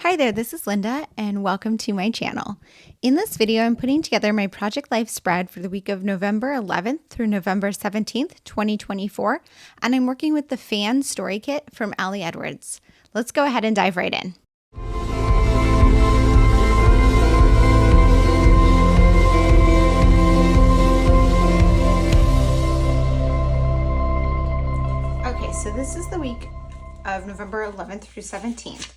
Hi there, this is Linda and welcome to my channel. In this video, I'm putting together my Project Life spread for the week of November 11th through November 17th, 2024, and I'm working with the Fan Story Kit from Ali Edwards. Let's go ahead and dive right in. Okay, so this is the week of November 11th through 17th.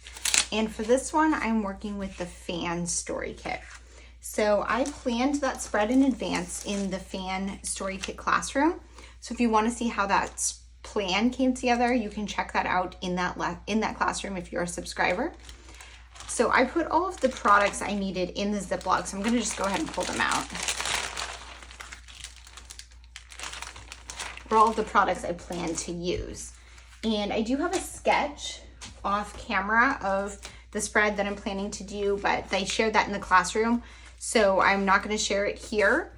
And for this one, I'm working with the Fan Story Kit. So I planned that spread in advance in the Fan Story Kit classroom. So if you want to see how that plan came together, you can check that out in that classroom if you're a subscriber. So I put all of the products I needed in the Ziploc, so I'm going to just go ahead and pull them out. For all of the products I plan to use. And I do have a sketch off camera of the spread that I'm planning to do, but I shared that in the classroom, so I'm not going to share it here,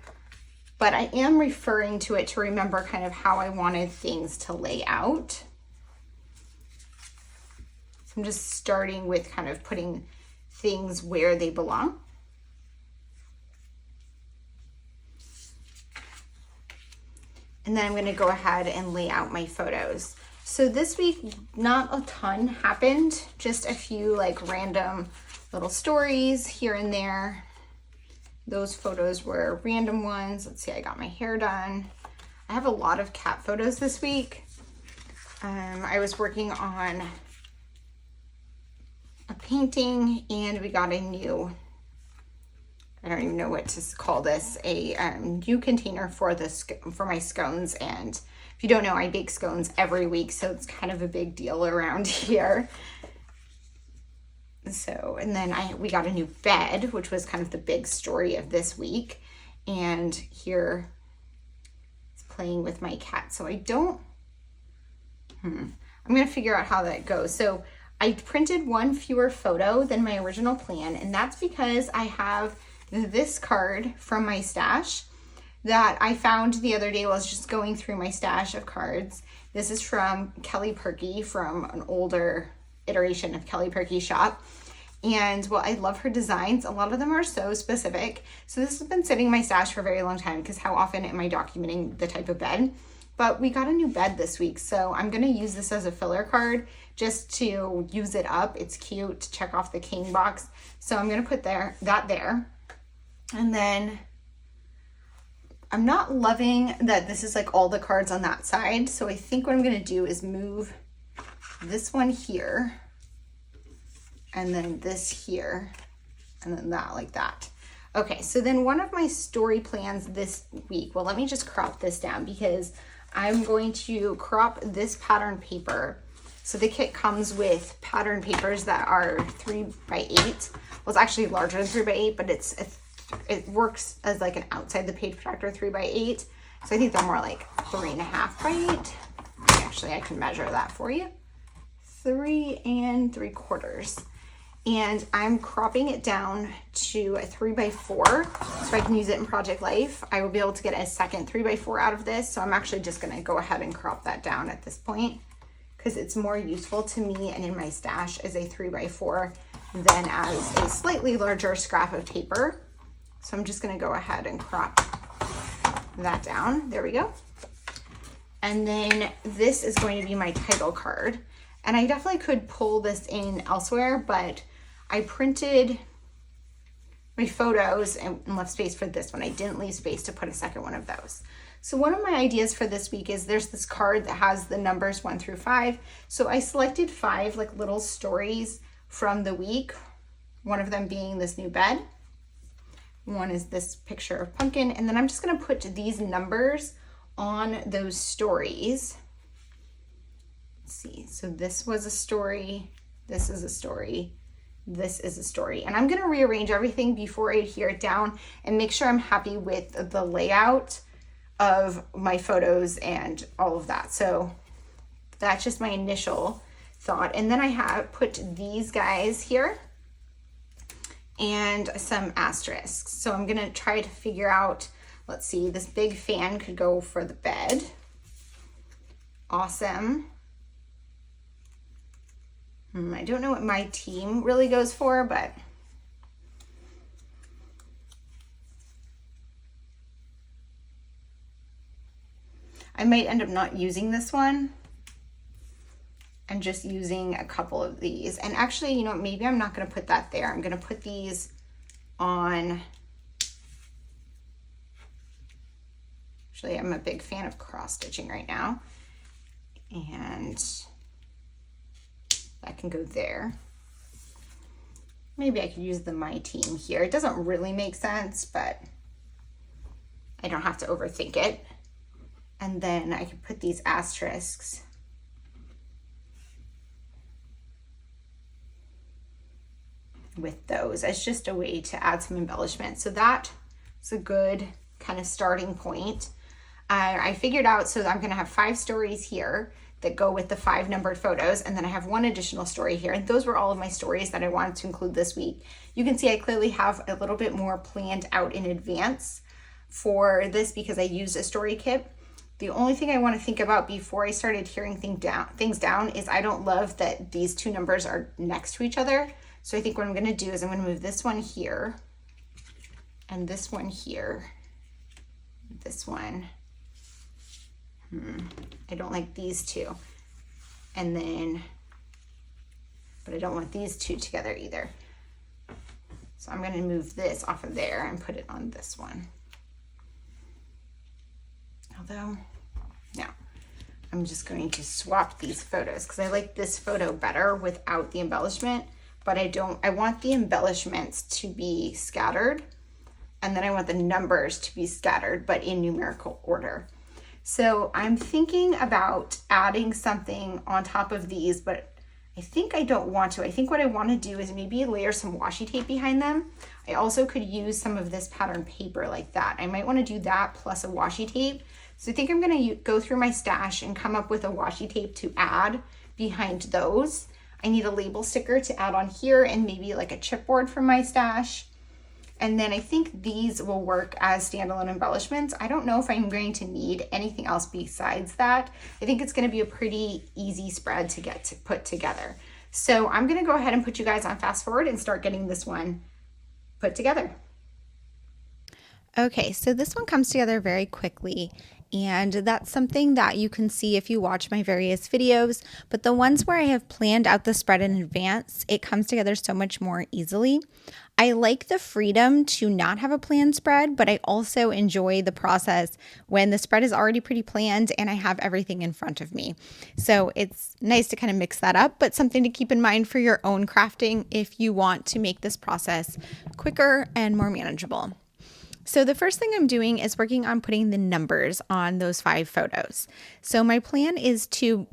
but I am referring to it to remember kind of how I wanted things to lay out. So I'm just starting with kind of putting things where they belong. And then I'm going to go ahead and lay out my photos. So this week, not a ton happened, just a few like random little stories here and there. Those photos were random ones. Let's see, I got my hair done. I have a lot of cat photos this week. I was working on a painting and we got a new, I don't even know what to call this, a new container for my scones. And if you don't know, I bake scones every week, so it's kind of a big deal around here. So, and then we got a new bed, which was kind of the big story of this week. And here it's playing with my cat. So I'm going to figure out how that goes. So I printed one fewer photo than my original plan, and that's because I have this card from my stash that I found the other day while I was just going through my stash of cards. This is from Kelly Perky, from an older iteration of Kelly Perky shop. And well, I love her designs. A lot of them are so specific. So this has been sitting in my stash for a very long time because how often am I documenting the type of bed? But we got a new bed this week, so I'm going to use this as a filler card just to use it up. It's cute to check off the king box. So I'm going to put that there. And then I'm not loving that this is like all the cards on that side. So I think what I'm going to do is move this one here and then this here and then that like that. Okay, so then one of my story plans this week, well, let me just crop this down because I'm going to crop this pattern paper. So the kit comes with pattern papers that are 3x8. Well, it's actually larger than 3x8, but it works as like an outside the page protector 3x8. So I think they're more like 3.5x8. Actually, I can measure that for you. 3 3/4. And I'm cropping it down to a 3x4 so I can use it in Project Life. I will be able to get a second 3x4 out of this. So I'm actually just gonna go ahead and crop that down at this point because it's more useful to me and in my stash as a 3x4 than as a slightly larger scrap of paper. So I'm just gonna go ahead and crop that down. There we go. And then this is going to be my title card. And I definitely could pull this in elsewhere, but I printed my photos and left space for this one. I didn't leave space to put a second one of those. So one of my ideas for this week is there's this card that has the numbers 1 through 5. So I selected 5 like little stories from the week. One of them being this new bed. One is this picture of pumpkin. And then I'm just gonna put these numbers on those stories. Let's see, so this was a story, this is a story, this is a story. And I'm gonna rearrange everything before I adhere it down and make sure I'm happy with the layout of my photos and all of that. So that's just my initial thought. And then I have put these guys here and some asterisks. So I'm gonna try to figure out, let's see, this big fan could go for the bed. Awesome. I don't know what my team really goes for, but I might end up not using this one and just using a couple of these. And actually, you know, maybe I'm not going to put that there. I'm going to put these on. Actually, I'm a big fan of cross stitching right now. And that can go there. Maybe I could use the My Team here. It doesn't really make sense, but I don't have to overthink it. And then I could put these asterisks with those as just a way to add some embellishment. So that's a good kind of starting point. I figured out, so I'm going to have 5 stories here that go with the 5 numbered photos, and then I have 1 additional story here. And those were all of my stories that I wanted to include this week. You can see I clearly have a little bit more planned out in advance for this because I used a story kit. The only thing I want to think about before I started tearing things down is I don't love that these 2 numbers are next to each other. So I think what I'm going to do is I'm going to move this one here and this one here, this one. I don't like these 2. And then, but I don't want these 2 together either. So I'm going to move this off of there and put it on this one. Although, no, I'm just going to swap these photos because I like this photo better without the embellishment, but I want the embellishments to be scattered, and then I want the numbers to be scattered, but in numerical order. So I'm thinking about adding something on top of these, but I think I don't want to. I think what I want to do is maybe layer some washi tape behind them. I also could use some of this pattern paper like that. I might want to do that plus a washi tape. So I think I'm going to go through my stash and come up with a washi tape to add behind those. I need a label sticker to add on here and maybe like a chipboard from my stash. And then I think these will work as standalone embellishments. I don't know if I'm going to need anything else besides that. I think it's going to be a pretty easy spread to get to put together. So I'm going to go ahead and put you guys on fast forward and start getting this one put together. Okay, so this one comes together very quickly, and that's something that you can see if you watch my various videos, but the ones where I have planned out the spread in advance, it comes together so much more easily. I like the freedom to not have a planned spread, but I also enjoy the process when the spread is already pretty planned and I have everything in front of me. So it's nice to kind of mix that up, but something to keep in mind for your own crafting if you want to make this process quicker and more manageable. So the first thing I'm doing is working on putting the numbers on those 5 photos. So my plan is to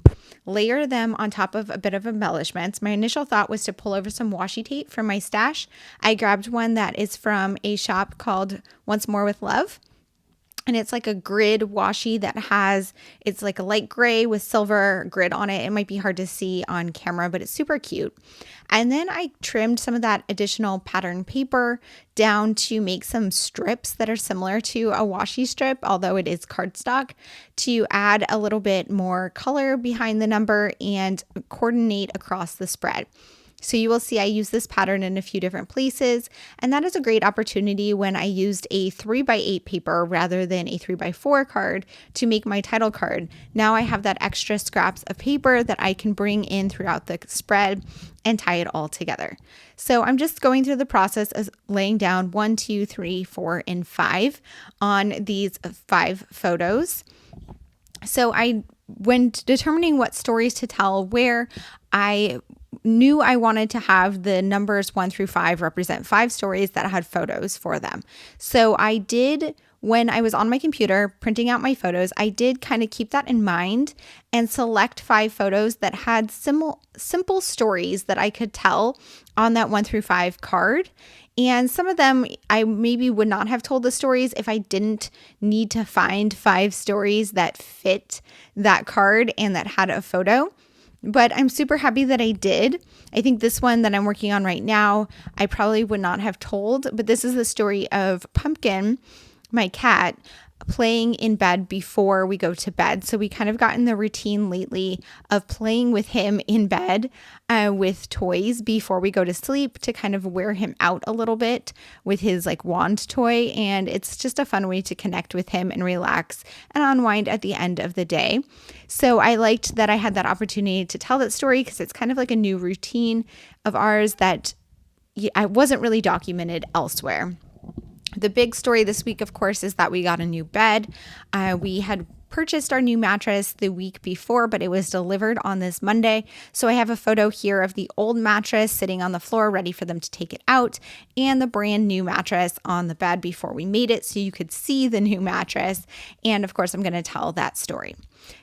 layer them on top of a bit of embellishments. My initial thought was to pull over some washi tape from my stash. I grabbed one that is from a shop called Once More with Love. And it's like a grid washi that it's like a light gray with silver grid on it. It might be hard to see on camera, but it's super cute. And then I trimmed some of that additional pattern paper down to make some strips that are similar to a washi strip, although it is cardstock, to add a little bit more color behind the number and coordinate across the spread. So you will see I use this pattern in a few different places, and that is a great opportunity when I used a 3x8 paper rather than a 3x4 card to make my title card. Now I have that extra scraps of paper that I can bring in throughout the spread and tie it all together. So I'm just going through the process of laying down 1, 2, 3, 4, and 5 on these 5 photos. So when determining what stories to tell where, I knew I wanted to have the numbers 1 through 5 represent 5 stories that had photos for them. So I did, when I was on my computer printing out my photos, I did kind of keep that in mind and select 5 photos that had simple stories that I could tell on that 1 through 5 card. And some of them, I maybe would not have told the stories if I didn't need to find 5 stories that fit that card and that had a photo. But I'm super happy that I did. I think this one that I'm working on right now, I probably would not have told, but this is the story of Pumpkin, my cat, playing in bed before we go to bed. So we kind of got in the routine lately of playing with him in bed with toys before we go to sleep to kind of wear him out a little bit with his like wand toy. And it's just a fun way to connect with him and relax and unwind at the end of the day. So I liked that I had that opportunity to tell that story because it's kind of like a new routine of ours that I wasn't really documented elsewhere. The big story this week, of course, is that we got a new bed. We had purchased our new mattress the week before, but it was delivered on this Monday. So I have a photo here of the old mattress sitting on the floor, ready for them to take it out, and the brand new mattress on the bed before we made it, so you could see the new mattress. And of course, I'm going to tell that story.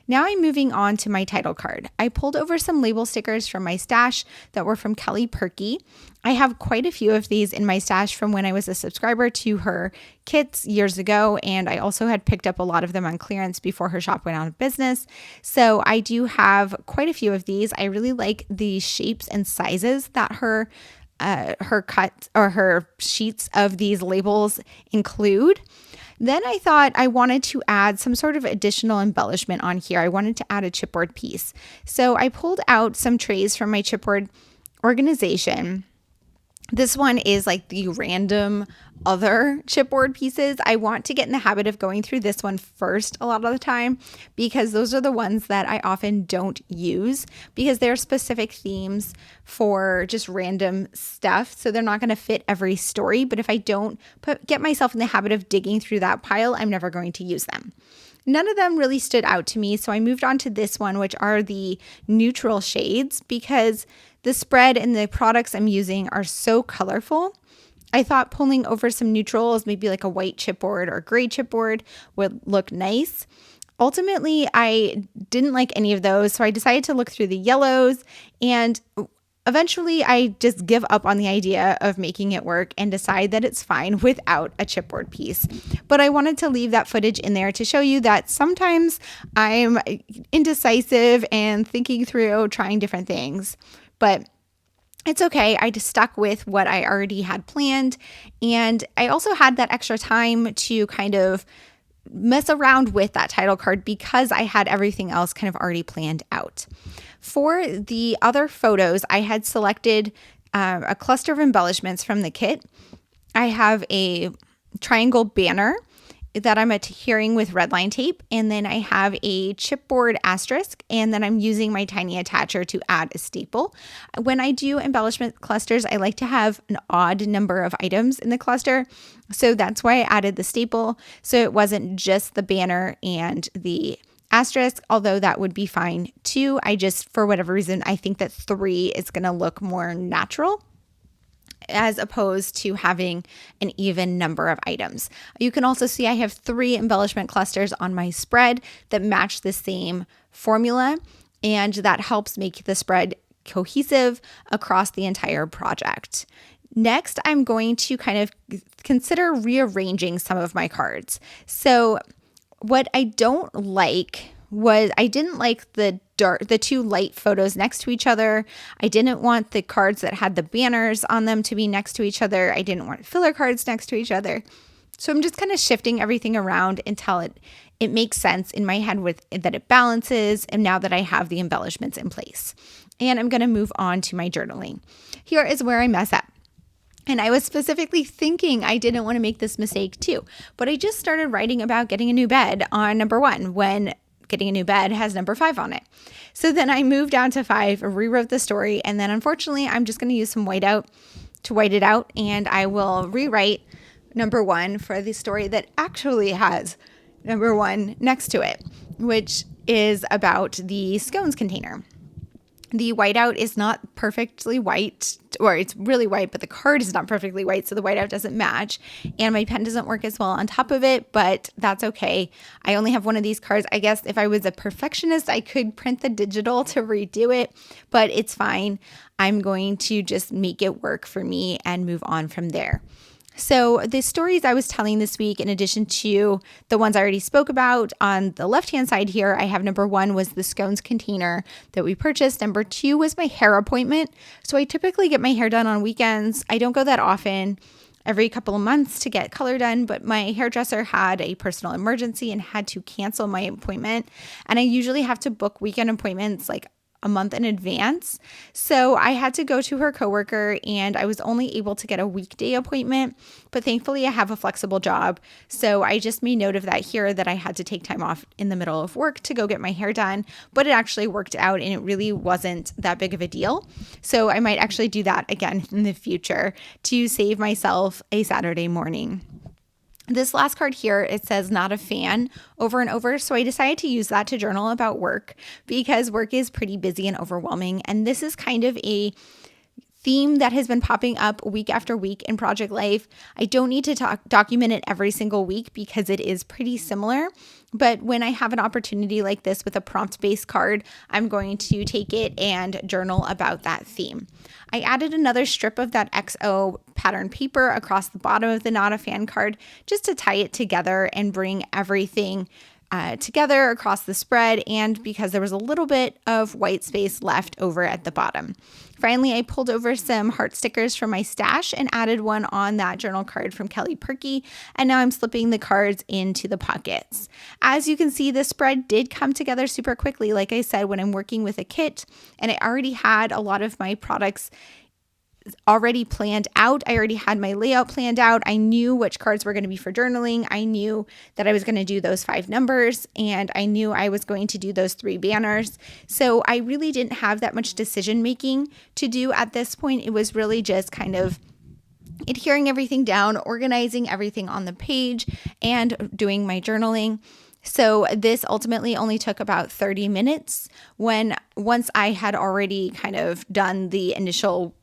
Now I'm moving on to my title card. I pulled over some label stickers from my stash that were from Kelly Perky. I have quite a few of these in my stash from when I was a subscriber to her kits years ago, and I also had picked up a lot of them on clearance before her shop went out of business. So I do have quite a few of these. I really like the shapes and sizes that her cut or her sheets of these labels include. Then I thought I wanted to add some sort of additional embellishment on here. I wanted to add a chipboard piece. So I pulled out some trays from my chipboard organization. This one is like the random other chipboard pieces. I want to get in the habit of going through this one first a lot of the time because those are the ones that I often don't use because they're specific themes for just random stuff. So they're not going to fit every story. But if I don't get myself in the habit of digging through that pile, I'm never going to use them. None of them really stood out to me, so I moved on to this one, which are the neutral shades, because the spread and the products I'm using are so colorful. I thought pulling over some neutrals, maybe like a white chipboard or gray chipboard, would look nice. Ultimately, I didn't like any of those, so I decided to look through the yellows, and eventually I just give up on the idea of making it work and decide that it's fine without a chipboard piece. But I wanted to leave that footage in there to show you that sometimes I'm indecisive and thinking through trying different things. But it's okay. I just stuck with what I already had planned. And I also had that extra time to kind of mess around with that title card because I had everything else kind of already planned out. For the other photos, I had selected a cluster of embellishments from the kit. I have a triangle banner that I'm adhering with red line tape, and then I have a chipboard asterisk, and then I'm using my tiny attacher to add a staple. When I do embellishment clusters, I like to have an odd number of items in the cluster, so that's why I added the staple, so it wasn't just the banner and the asterisk, although that would be fine too. I just, for whatever reason, I think that 3 is going to look more natural as opposed to having an even number of items. You can also see I have 3 embellishment clusters on my spread that match the same formula, and that helps make the spread cohesive across the entire project. Next, I'm going to kind of consider rearranging some of my cards. So what I don't like was I didn't like the 2 light photos next to each other. I didn't want the cards that had the banners on them to be next to each other. I didn't want filler cards next to each other. So I'm just kind of shifting everything around until it makes sense in my head with that it balances, and now that I have the embellishments in place. And I'm going to move on to my journaling. Here is where I mess up. And I was specifically thinking I didn't want to make this mistake too, but I just started writing about getting a new bed on number 1 when getting a new bed has number 5 on it. So then I moved down to 5, rewrote the story, and then unfortunately I'm just going to use some whiteout to white it out, and I will rewrite number 1 for the story that actually has number 1 next to it, which is about the scones container. The whiteout is not perfectly white, or it's really white, but the card is not perfectly white, so the whiteout doesn't match. And my pen doesn't work as well on top of it, but that's okay. I only have one of these cards. I guess if I was a perfectionist, I could print the digital to redo it, but it's fine. I'm going to just make it work for me and move on from there. So the stories I was telling this week, in addition to the ones I already spoke about, on the left-hand side here, I have number 1 was the scones container that we purchased. Number 2 was my hair appointment. So I typically get my hair done on weekends. I don't go that often. every couple of months to get color done, but my hairdresser had a personal emergency and had to cancel my appointment. And I usually have to book weekend appointments like a month in advance. So I had to go to her coworker and I was only able to get a weekday appointment, but thankfully I have a flexible job. So I just made note of that here, that I had to take time off in the middle of work to go get my hair done, but it actually worked out and it really wasn't that big of a deal. So I might actually do that again in the future to save myself a Saturday morning. This last card here, it says not a fan over and over. So I decided to use that to journal about work because work is pretty busy and overwhelming. And this is kind of a theme that has been popping up week after week in Project Life. I don't need to document it every single week because it is pretty similar. But when I have an opportunity like this with a prompt-based card, I'm going to take it and journal about that theme. I added another strip of that XO pattern paper across the bottom of the Not a Fan card just to tie it together and bring everything together across the spread, and because there was a little bit of white space left over at the bottom. Finally, I pulled over some heart stickers from my stash and added one on that journal card from Kelly Perky, and now I'm slipping the cards into the pockets. As you can see, the spread did come together super quickly, like I said, when I'm working with a kit, and I already had a lot of my products already planned out. I already had my layout planned out. I knew which cards were going to be for journaling. I knew that I was going to do those 5 numbers, and I knew I was going to do those 3 banners. So I really didn't have that much decision making to do at this point. It was really just kind of adhering everything down, organizing everything on the page, and doing my journaling. So this ultimately only took about 30 minutes once I had already kind of done the initial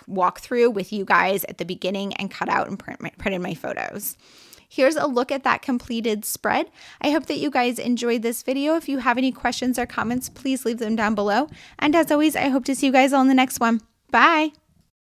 walkthrough with you guys at the beginning and cut out and printed my photos. Here's a look at that completed spread. I hope that you guys enjoyed this video. If you have any questions or comments, please leave them down below. And as always, I hope to see you guys all in the next one. Bye.